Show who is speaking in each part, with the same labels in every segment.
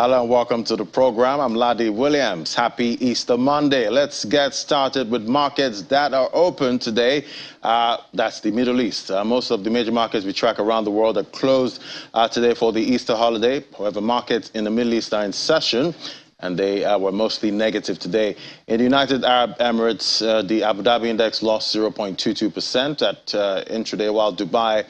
Speaker 1: Hello and welcome to the program. I'm Ladi Williams. Happy Easter Monday. Let's get started with markets that are open today. That's the Middle East. Most of the major markets we track around the world are closed today for the Easter holiday. However, markets in the Middle East are in session, and they were mostly negative today. In the United Arab Emirates, the Abu Dhabi index lost 0.22% at intraday, while Dubai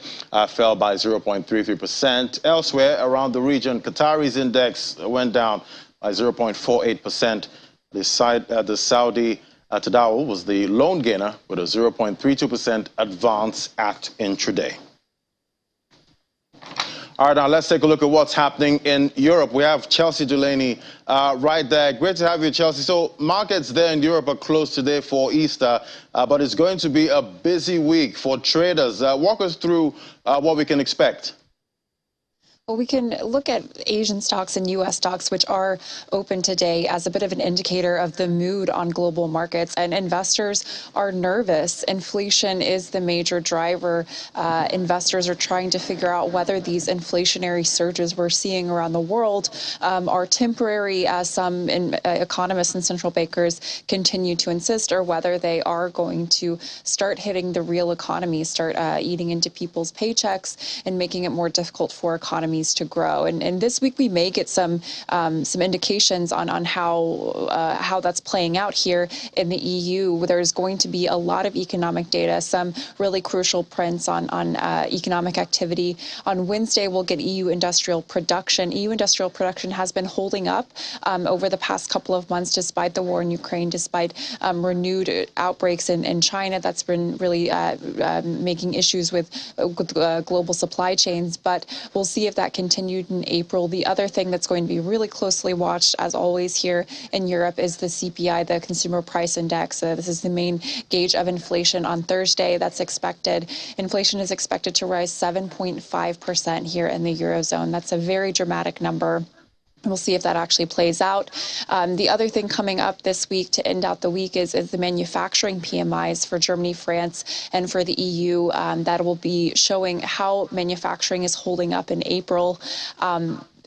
Speaker 1: fell by 0.33%. Elsewhere around the region, Qatari's index went down by 0.48%. The Saudi Tadawul was the lone gainer with a 0.32% advance at intraday. All right, now let's take a look at what's happening in Europe. We have Chelsea Delaney right there. Great to have you, Chelsea. So markets there in Europe are closed today for Easter, but it's going to be a busy week for traders. Walk us through what we can expect.
Speaker 2: Well, we can look at Asian stocks and U.S. stocks, which are open today, as a bit of an indicator of the mood on global markets. And investors are nervous. Inflation is the major driver. Investors are trying to figure out whether these inflationary surges we're seeing around the world are temporary, as some economists and central bankers continue to insist, or whether they are going to start hitting the real economy, start eating into people's paychecks and making it more difficult for economies to grow. And this week we may get some indications on how that's playing out here in the EU. There's going to be a lot of economic data, some really crucial prints on economic activity. On Wednesday, we'll get EU industrial production. EU industrial production has been holding up over the past couple of months, despite the war in Ukraine, despite renewed outbreaks in China. That's been really making issues with global supply chains. But we'll see if that continued in April. The other thing that's going to be really closely watched, as always here in Europe, is the CPI, the Consumer Price Index. This is the main gauge of inflation on Thursday. That's expected. Inflation is expected to rise 7.5% here in the Eurozone. That's a very dramatic number. We'll see if that actually plays out. The other thing coming up this week to end out the week is the manufacturing PMIs for Germany, France, and for the EU. That will be showing how manufacturing is holding up in April.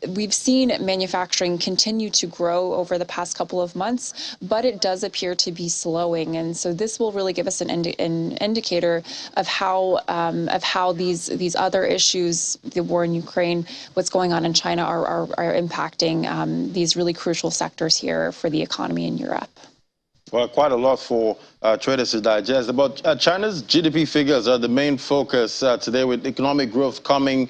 Speaker 2: We've seen manufacturing continue to grow over the past couple of months, but it does appear to be slowing. And so this will really give us an indicator of how these other issues, the war in Ukraine, what's going on in China, are impacting these really crucial sectors here for the economy in Europe.
Speaker 1: Well, quite a lot for traders to digest. But China's GDP figures are the main focus today, with economic growth coming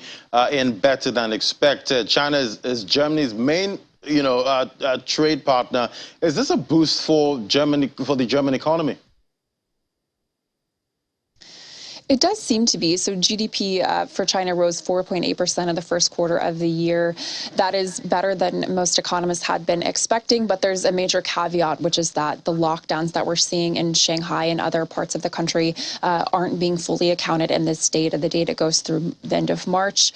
Speaker 1: in better than expected. China is Germany's main, trade partner. Is this a boost for Germany, for the German economy?
Speaker 2: It does seem to be. So GDP for China rose 4.8% in the first quarter of the year. That is better than most economists had been expecting. But there's a major caveat, which is that the lockdowns that we're seeing in Shanghai and other parts of the country aren't being fully accounted in this data. The data goes through the end of March.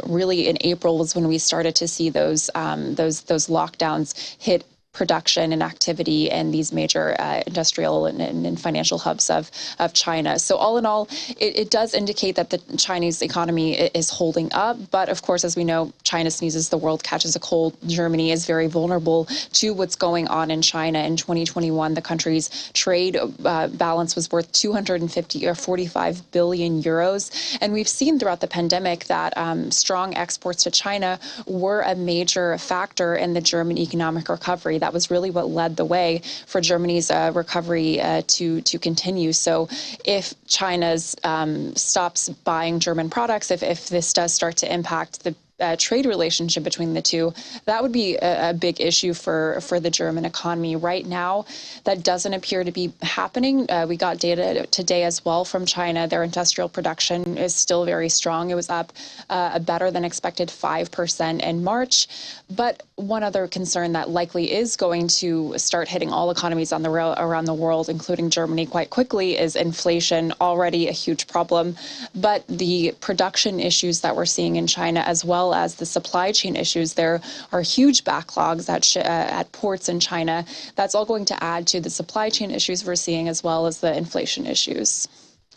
Speaker 2: Really, in April was when we started to see those lockdowns hit production and activity in these major industrial and financial hubs of China. So all in all, it does indicate that the Chinese economy is holding up. But of course, as we know, China sneezes, the world catches a cold. Germany is very vulnerable to what's going on in China. In 2021, the country's trade balance was worth 45 billion euros. And we've seen throughout the pandemic that strong exports to China were a major factor in the German economic recovery. That was really what led the way for Germany's recovery to continue. So if China stops buying German products, if this does start to impact the trade relationship between the two, that would be a big issue for the German economy. Right now, that doesn't appear to be happening. We got data today as well from China. Their industrial production is still very strong. It was up a better than expected 5% in March. But one other concern that likely is going to start hitting all economies around the world, including Germany, quite quickly, is inflation, already a huge problem. But the production issues that we're seeing in China, as well as the supply chain issues, there are huge backlogs at ports in China. That's all going to add to the supply chain issues we're seeing, as well as the inflation issues.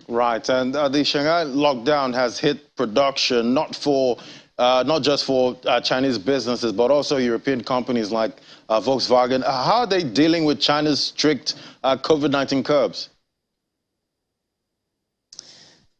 Speaker 1: Right, and the Shanghai lockdown has hit production, not for not just for Chinese businesses, but also European companies like Volkswagen. How are they dealing with China's strict COVID-19 curbs?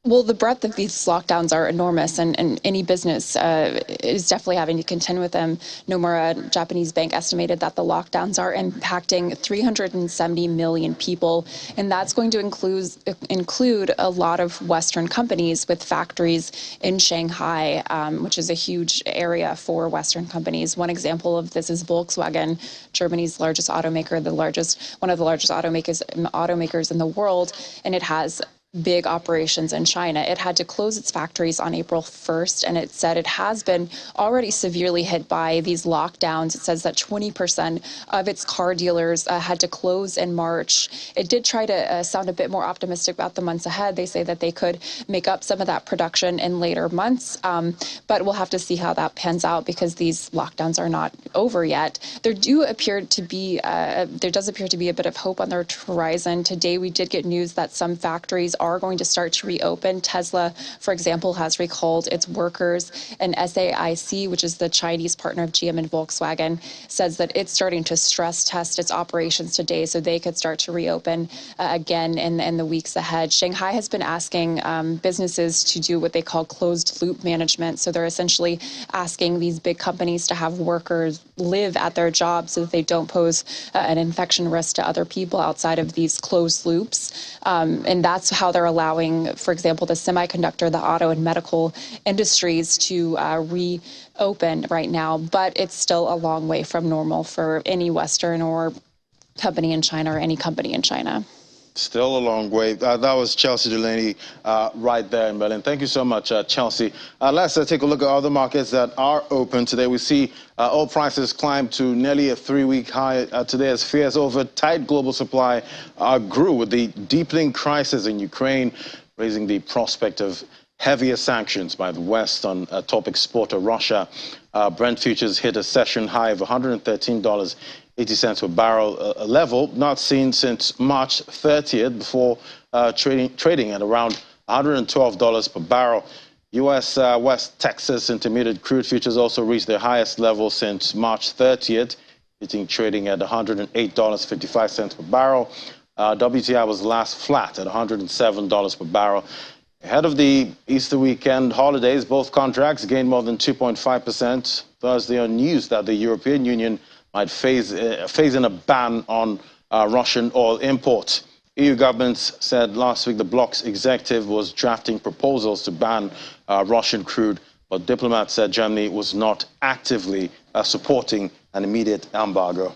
Speaker 2: Well, the breadth of these lockdowns are enormous, and any business is definitely having to contend with them. Nomura, a Japanese bank, estimated that the lockdowns are impacting 370 million people, and that's going to include a lot of Western companies with factories in Shanghai, which is a huge area for Western companies. One example of this is Volkswagen, Germany's largest automaker, one of the largest automakers in the world, and it has big operations in China. It had to close its factories on April 1st, and it said it has been already severely hit by these lockdowns. It says that 20% of its car dealers had to close in March. It did try to sound a bit more optimistic about the months ahead. They say that they could make up some of that production in later months, but we'll have to see how that pans out because these lockdowns are not over yet. There does appear to be a bit of hope on the horizon. Today, we did get news that some factories are going to start to reopen. Tesla, for example, has recalled its workers, and SAIC, which is the Chinese partner of GM and Volkswagen, says that it's starting to stress test its operations today so they could start to reopen again in the weeks ahead. Shanghai has been asking businesses to do what they call closed loop management. So they're essentially asking these big companies to have workers live at their jobs so that they don't pose an infection risk to other people outside of these closed loops. And that's how they're allowing, for example, the semiconductor, the auto and medical industries to reopen right now. But it's still a long way from normal for any Western or company in China or any company in China.
Speaker 1: Still a long way. That was Chelsea Delaney right there in Berlin. Thank you so much, Chelsea. Let's take a look at other markets that are open today. We see oil prices climb to nearly a 3-week high today as fears over tight global supply grew with the deepening crisis in Ukraine, raising the prospect of heavier sanctions by the West on top exporter Russia. Brent futures hit a session high of $113.80 per barrel, a level not seen since March 30th, before trading at around $112 per barrel. U.S. West Texas Intermediate crude futures also reached their highest level since March 30th, hitting trading at $108.55 per barrel. WTI was last flat at $107 per barrel. Ahead of the Easter weekend holidays, both contracts gained more than 2.5%. Thursday on news that the European Union might phase in a ban on Russian oil imports. EU governments said last week the bloc's executive was drafting proposals to ban Russian crude, but diplomats said Germany was not actively supporting an immediate embargo.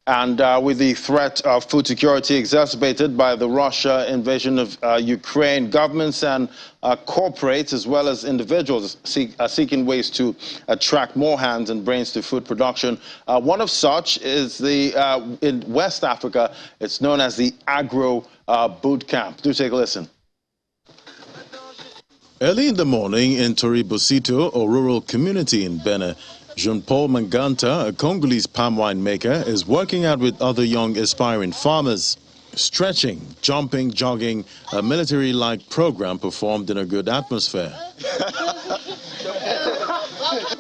Speaker 1: And with the threat of food security exacerbated by the Russia invasion of Ukraine, governments and corporates, as well as individuals, are seeking ways to attract more hands and brains to food production. One of such is in West Africa. It's known as the Agro Boot Camp. Do take a listen. Early in the morning in Toribosito, a rural community in Benin, Jean-Paul Manganta, a Congolese palm wine maker, is working out with other young aspiring farmers. Stretching, jumping, jogging, a military-like program performed in a good atmosphere.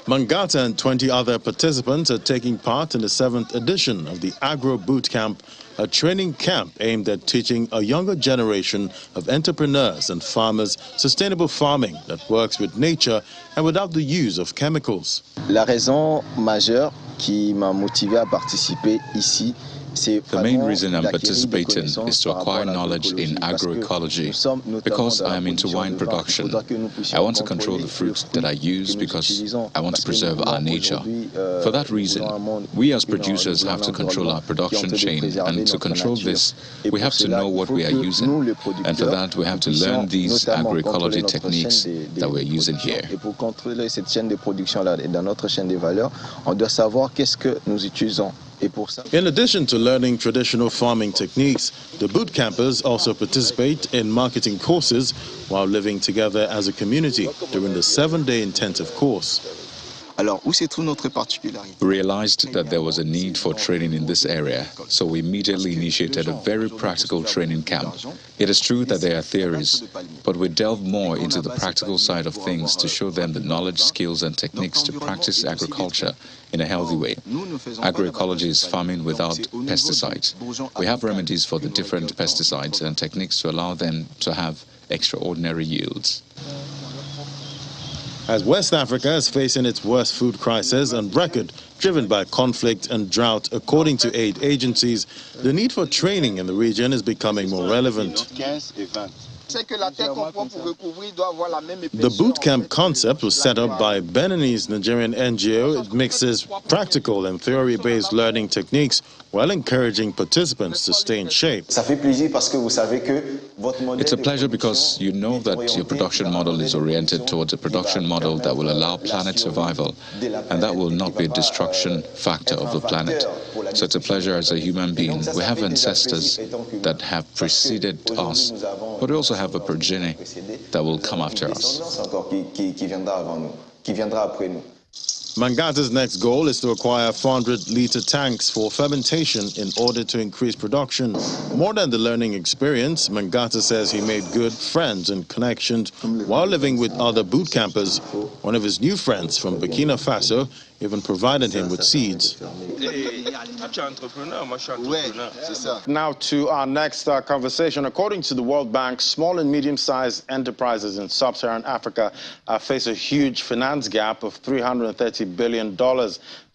Speaker 1: Mangata and 20 other participants are taking part in the 7th edition of the Agro Boot Camp, a training camp aimed at teaching a younger generation of entrepreneurs and farmers sustainable farming that works with nature and without the use of chemicals.
Speaker 3: La raison majeure qui m'a motivé à participer ici,
Speaker 4: the main reason I'm participating is to acquire knowledge in agroecology, because I am into wine production. I want to control the fruits that I use because I want to preserve our nature. For that reason, we as producers have to control our production chain, and to control this, we have to know what we are using. And for that, we have to learn these agroecology techniques that we're using here.
Speaker 3: Et pour contrôler cette chaîne de production-là et dans notre chaîne de valeur, on doit savoir qu'est-ce que nous utilisons.
Speaker 1: In addition to learning traditional farming techniques, the boot campers also participate in marketing courses while living together as a community during the 7-day intensive course.
Speaker 4: We realized that there was a need for training in this area, so we immediately initiated a very practical training camp. It is true that there are theories, but we delve more into the practical side of things to show them the knowledge, skills, and techniques to practice agriculture in a healthy way. Agroecology is farming without pesticides. We have remedies for the different pesticides and techniques to allow them to have extraordinary yields.
Speaker 1: As West Africa is facing its worst food crisis on record, driven by conflict and drought, according to aid agencies, the need for training in the region is becoming more relevant. The boot camp concept was set up by Beninese Nigerian NGO. It mixes practical and theory-based learning techniques while encouraging participants to stay in shape.
Speaker 4: It's a pleasure because you know that your production model is oriented towards a production model that will allow planet survival, and that will not be a destruction factor of the planet. So it's a pleasure as a human being. We have ancestors that have preceded us, but we also have a progeny that will come after us.
Speaker 1: Mangata's next goal is to acquire 400-liter tanks for fermentation in order to increase production. More than the learning experience, Mangata says he made good friends and connections while living with other boot campers. One of his new friends from Burkina Faso even provided him with seeds. Now to our next conversation. According to the World Bank, small and medium-sized enterprises in sub-Saharan Africa face a huge finance gap of $330 billion.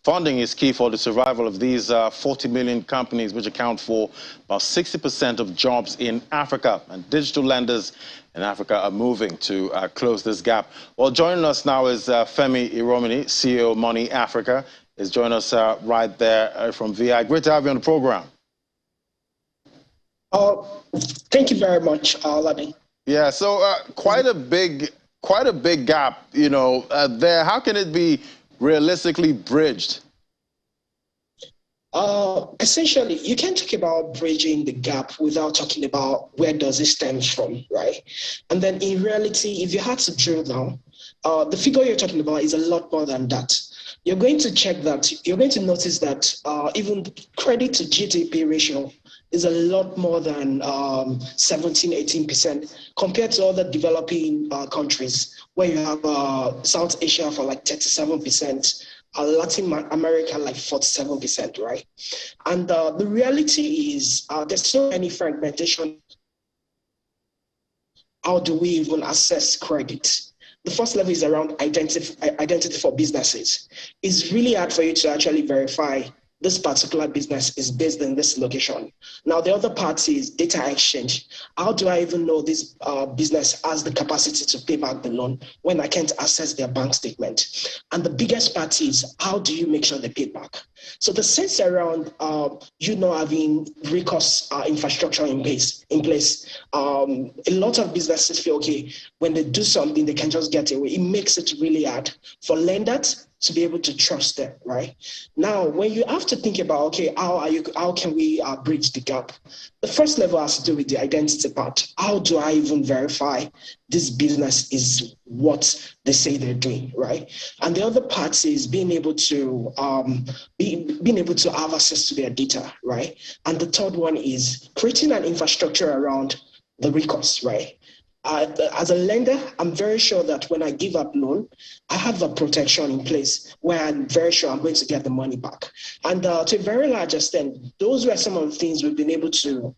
Speaker 1: Funding is key for the survival of these 40 million companies, which account for about 60% of jobs in Africa. And digital lenders in Africa are moving to close this gap. Well, joining us now is Femi Iromini, CEO of Money Africa, is joining us right there from VI. Great to have you on the program.
Speaker 5: Thank you very much, Ladi.
Speaker 1: Yeah, so quite a big gap, you know, there. How can it be realistically bridged?
Speaker 5: Essentially, you can't talk about bridging the gap without talking about where does it stem from, right? And then in reality, if you had to drill down, the figure you're talking about is a lot more than that. You're going to check that, you're going to notice that even credit to GDP ratio is a lot more than 17-18% compared to other developing countries where you have South Asia for like 37%, Latin America like 47%, right? And the reality is there's so many fragmentation. How do we even assess credit? The first level is around identity for businesses. It's really hard for you to actually verify this particular business is based in this location. Now, the other part is data exchange. How do I even know this business has the capacity to pay back the loan when I can't access their bank statement? And the biggest part is, how do you make sure they pay back? So the sense around you not having recourse infrastructure in place, a lot of businesses feel, okay, when they do something, they can just get away. It makes it really hard for lenders to be able to trust them, right? Now, when you have to think about, okay, how can we bridge the gap? The first level has to do with the identity part. How do I even verify this business is what they say they're doing, right? And the other part is being able to have access to their data, right? And the third one is creating an infrastructure around the recourse, right? As a lender, I'm very sure that when I give up loan, I have a protection in place where I'm very sure I'm going to get the money back. And to a very large extent, those were some of the things we've been able to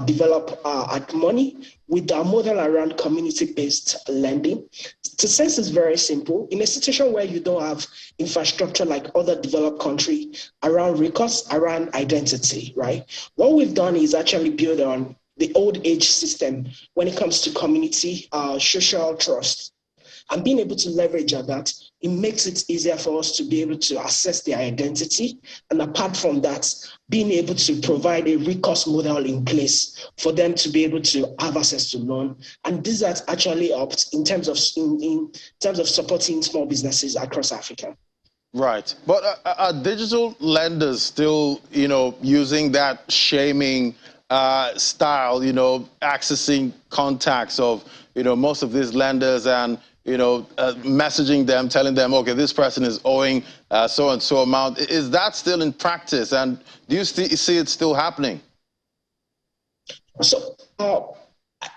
Speaker 5: develop at Money with our model around community-based lending. The sense is very simple. In a situation where you don't have infrastructure like other developed countries around recourse, around identity, right? What we've done is actually build on the old age system when it comes to community, social trust. And being able to leverage on that, it makes it easier for us to be able to assess their identity. And apart from that, being able to provide a recourse model in place for them to be able to have access to loan. And this has actually helped in terms of supporting small businesses across Africa.
Speaker 1: Right. But are digital lenders still, you know, using that shaming style, you know, accessing contacts of, you know, most of these lenders and, messaging them, telling them, okay, this person is owing so and so amount. Is that still in practice? And do you see it still happening?
Speaker 5: So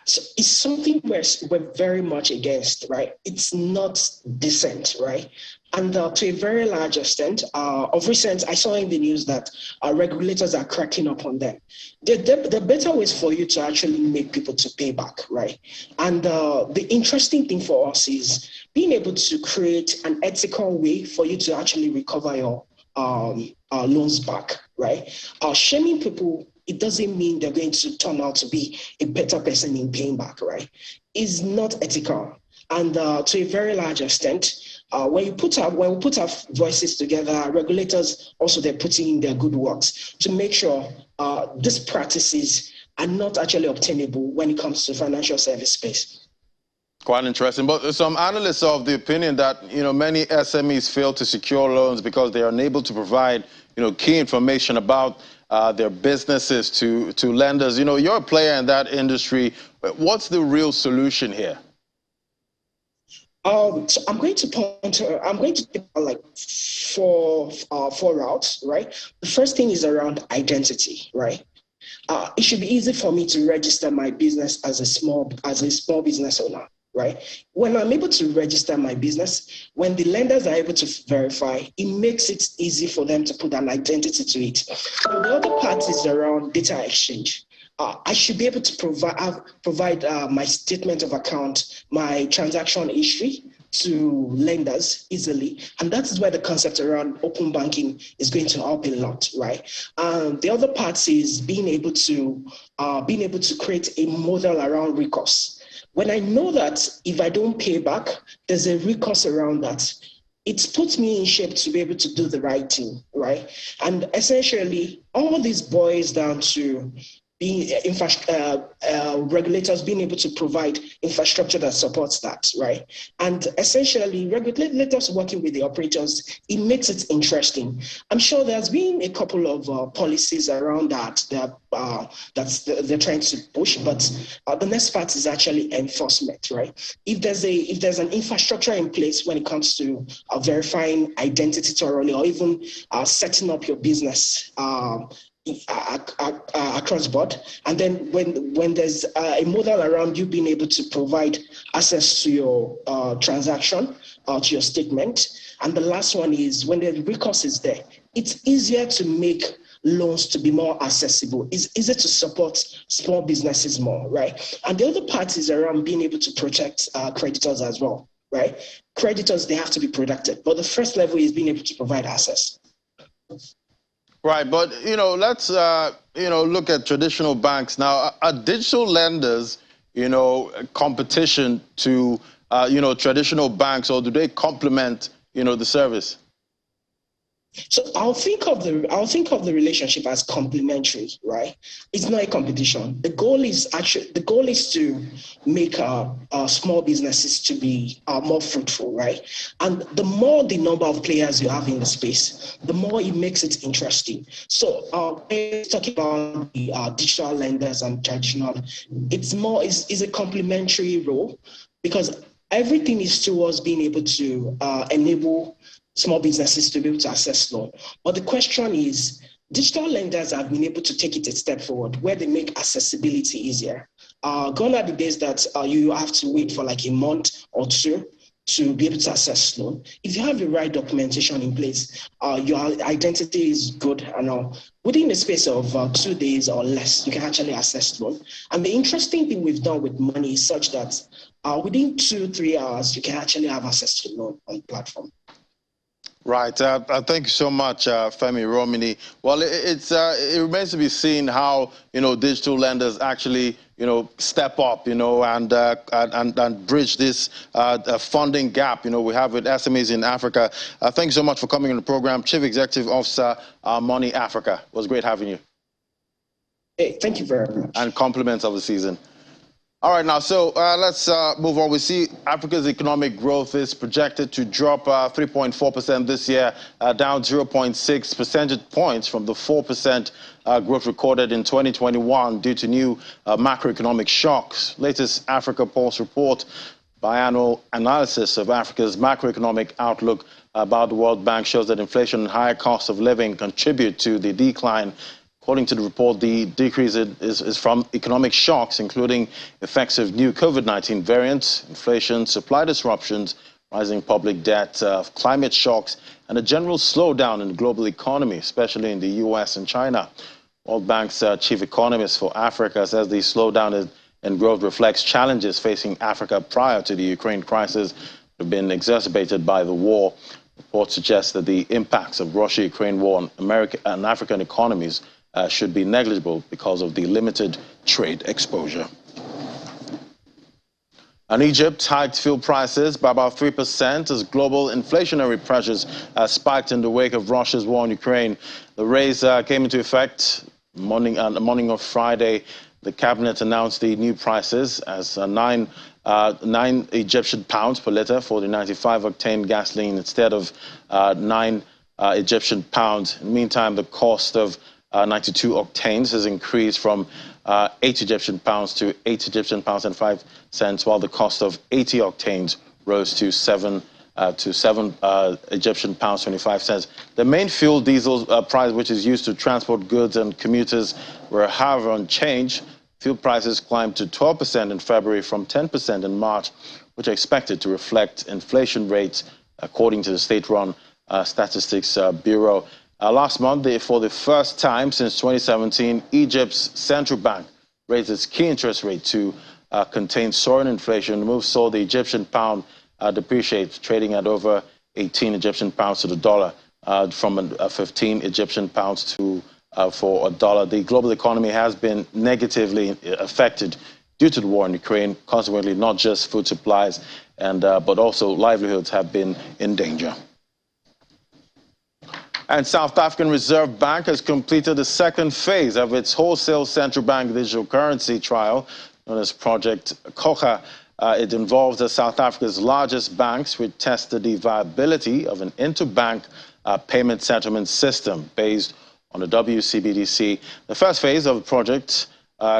Speaker 5: it's something we're very much against, right? It's not decent, right? And to a very large extent, of recent, I saw in the news that regulators are cracking up on them. The better ways for you to actually make people to pay back, right? And the interesting thing for us is being able to create an ethical way for you to actually recover your loans back, right? Shaming people, it doesn't mean they're going to turn out to be a better person in paying back, right? It's not ethical. And to a very large extent, when we put our voices together, regulators also, they're putting in their good works to make sure these practices are not actually obtainable when it comes to financial service space.
Speaker 1: Quite interesting. But some analysts are of the opinion that, many SMEs fail to secure loans because they are unable to provide, key information about their businesses to lenders. You're a player in that industry. What's the real solution here?
Speaker 5: So I'm going to pick like four routes, right? The first thing is around identity, right? It should be easy for me to register my business as a small business owner, right? When I'm able to register my business, when the lenders are able to verify, it makes it easy for them to put an identity to it. Now, the other part is around data exchange. I should be able to provide my statement of account, my transaction history to lenders easily. And that is where the concept around open banking is going to help a lot, right? The other part is being able to create a model around recourse. When I know that if I don't pay back, there's a recourse around that, it puts me in shape to be able to do the right thing, right? And essentially, all this boils down to regulators being able to provide infrastructure that supports that, right? And essentially, regulators working with the operators, it makes it interesting. I'm sure there's been a couple of policies around that they're trying to push, but the next part is actually enforcement, right? If there's an infrastructure in place when it comes to verifying identity thoroughly, or even setting up your business across board, and then when there's a model around you being able to provide access to your transaction, to your statement, and the last one is when the recourse is there, it's easier to make loans to be more accessible. It's easier to support small businesses more, right? And the other part is around being able to protect creditors as well, right? Creditors, they have to be protected, but the first level is being able to provide access.
Speaker 1: Right, but let's look at traditional banks now. Are digital lenders, competition to traditional banks, or do they complement the service?
Speaker 5: So I'll think of the relationship as complementary, right? It's not a competition. The goal is to make small businesses to be more fruitful, right? And the more the number of players you have in the space, the more it makes it interesting. So talking about the digital lenders and traditional, it's a complementary role, because everything is towards being able to enable small businesses to be able to access loan. But the question is, digital lenders have been able to take it a step forward where they make accessibility easier. Gone are the days that you have to wait for like a month or two to be able to access loan. If you have the right documentation in place, your identity is good and all, within the space of 2 days or less, you can actually access loan. And the interesting thing we've done with money is such that within 2-3 hours, you can actually have access to loan on the platform.
Speaker 1: Right. Thank you so much, Femi Romini. Well, it remains to be seen how digital lenders actually step up and bridge this funding gap we have with SMEs in Africa. Thank you so much for coming on the program, Chief Executive Officer, Money Africa. It was great having you.
Speaker 5: Hey, thank you very much.
Speaker 1: And compliments of the season. All right, now, so let's move on. We see Africa's economic growth is projected to drop 3.4% this year, down 0.6 percentage points from the 4% growth recorded in 2021 due to new macroeconomic shocks. Latest Africa Pulse report biannual analysis of Africa's macroeconomic outlook about the World Bank shows that inflation and higher cost of living contribute to the decline. According to the report, the decrease is from economic shocks, including effects of new COVID-19 variants, inflation, supply disruptions, rising public debt, climate shocks, and a general slowdown in the global economy, especially in the U.S. and China. World Bank's chief economist for Africa says the slowdown in growth reflects challenges facing Africa prior to the Ukraine crisis that have been exacerbated by the war. Reports suggest that the impacts of Russia-Ukraine war on American and African economies should be negligible because of the limited trade exposure. And Egypt hiked fuel prices by about 3% as global inflationary pressures spiked in the wake of Russia's war on Ukraine. The raise came into effect the morning of Friday. The cabinet announced the new prices as 9 Egyptian pounds per litre for the 95-octane gasoline instead of 9 Egyptian pounds. In the meantime, the cost of 92 octanes has increased from 8 Egyptian pounds to 8 Egyptian pounds and 5 cents, while the cost of 80 octanes rose to 7 Egyptian pounds 25 cents. The main fuel diesel price, which is used to transport goods and commuters, were however unchanged. Fuel prices climbed to 12% in February from 10% in March, which are expected to reflect inflation rates, according to the state-run Statistics Bureau. Last month, for the first time since 2017, Egypt's central bank raised its key interest rate to contain soaring inflation. The move saw the Egyptian pound depreciate, trading at over 18 Egyptian pounds to the dollar, from 15 Egyptian pounds to for a dollar. The global economy has been negatively affected due to the war in Ukraine. Consequently, not just food supplies, but also livelihoods have been in danger. And South African Reserve Bank has completed the second phase of its wholesale central bank digital currency trial, known as Project Kocha. It involves South Africa's largest banks, which tested the viability of an interbank payment settlement system based on the WCBDC. The first phase of the project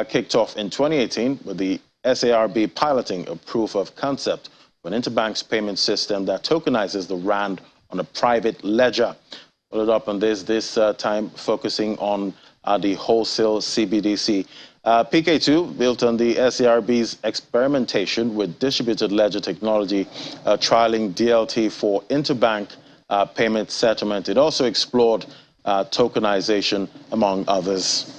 Speaker 1: kicked off in 2018 with the SARB piloting a proof of concept for an interbank payment system that tokenizes the rand on a private ledger. Followed up on this time focusing on the wholesale CBDC. PK2 built on the SARB's experimentation with distributed ledger technology, trialing DLT for interbank payment settlement. It also explored tokenization, among others.